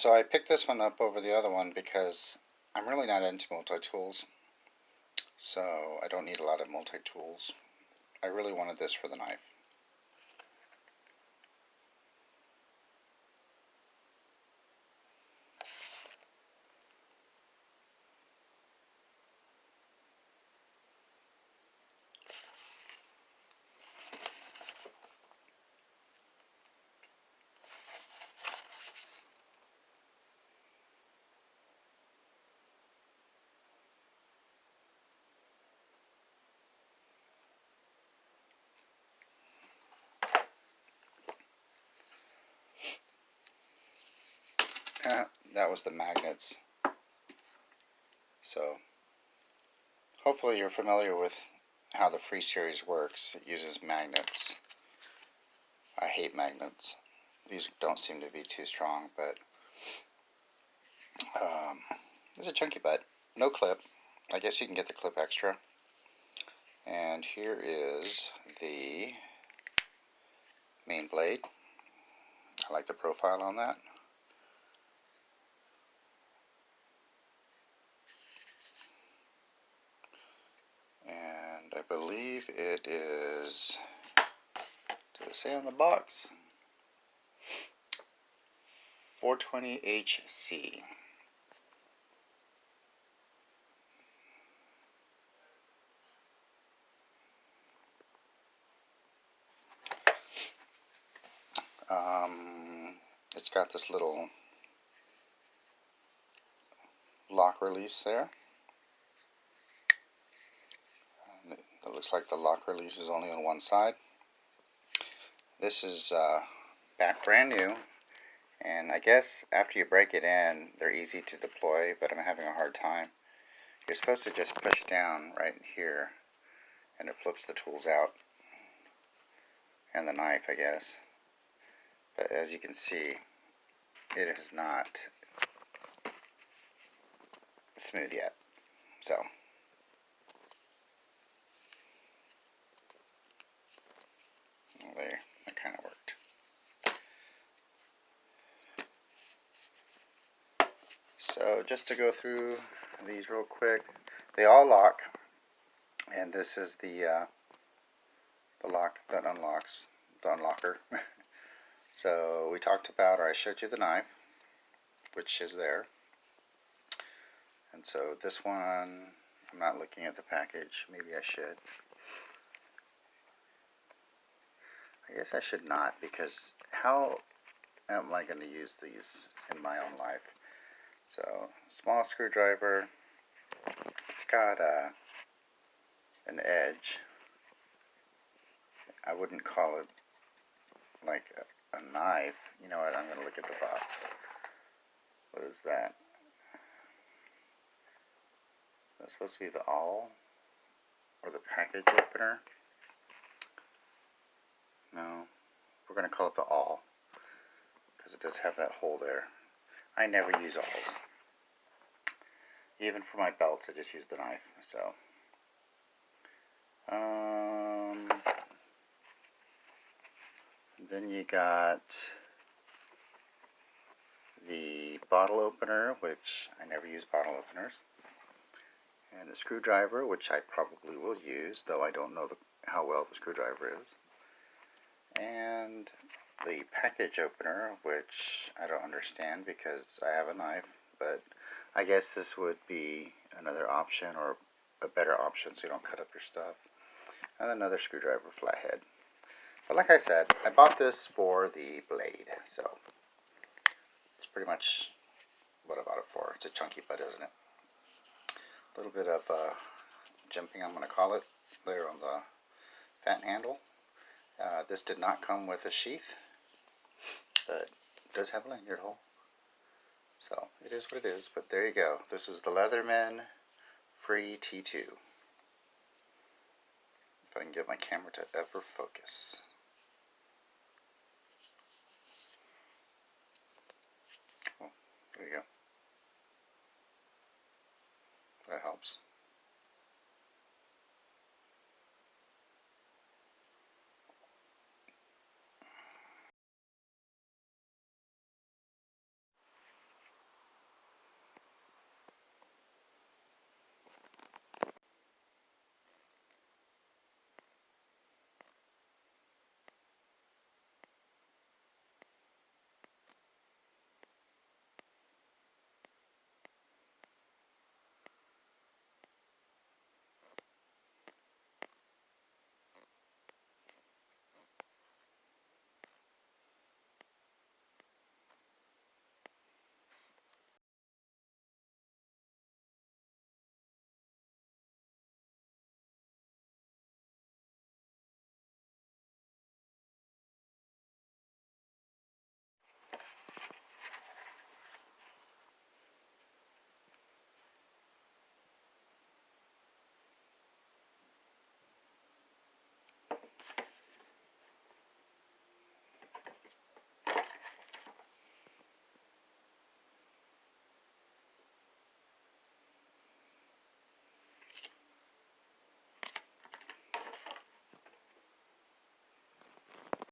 So I picked this one up over the other one because I'm really not into multi-tools, so I don't need a lot of multi-tools. I really wanted this for the knife. That was the magnets. So hopefully you're familiar with how the Free series works. It uses magnets. I hate magnets. These don't seem to be too strong, but it's a chunky butt. No clip. I guess you can get the clip extra. And here is the main blade. I like the profile on that. And I believe it is, does it say on the box? 420 HC. It's got this little lock release there. And it looks like the lock release is only on one side. This is brand new, and I guess after you break it in, they're easy to deploy, but I'm having a hard time. You're supposed to just push down right here, and it flips the tools out, and the knife, I guess. But as you can see, it is not smooth yet. So there, that kind of worked. So just to go through these real quick, they all lock, and this is the lock that unlocks the unlocker. So we talked about, or I showed you the knife, which is there. And so this one, I'm not looking at the package. Maybe I should. I guess I should not, because how am I going to use these in my own life? So, small screwdriver. It's got an edge. I wouldn't call it like a knife. You know what? I'm going to look at the box. What is that? That's supposed to be the awl or the package opener. No, we're going to call it the awl because it does have that hole there. I never use awls. Even for my belts, I just use the knife. So, then you got the bottle opener, which I never use bottle openers, and the screwdriver, which I probably will use, though I don't know how well the screwdriver is, and the package opener, which I don't understand because I have a knife, but I guess this would be another option, or a better option, so you don't cut up your stuff. And another screwdriver flathead. But like I said, I bought this for the blade, so it's pretty much what I bought it for. It's a chunky butt, isn't it? A little bit of jimping, I'm going to call it, there on the fat handle. This did not come with a sheath, but it does have a lanyard hole. So it is what it is, but there you go. This is the Leatherman Free T2. If I can get my camera to ever focus. Oh, there you go. That helps.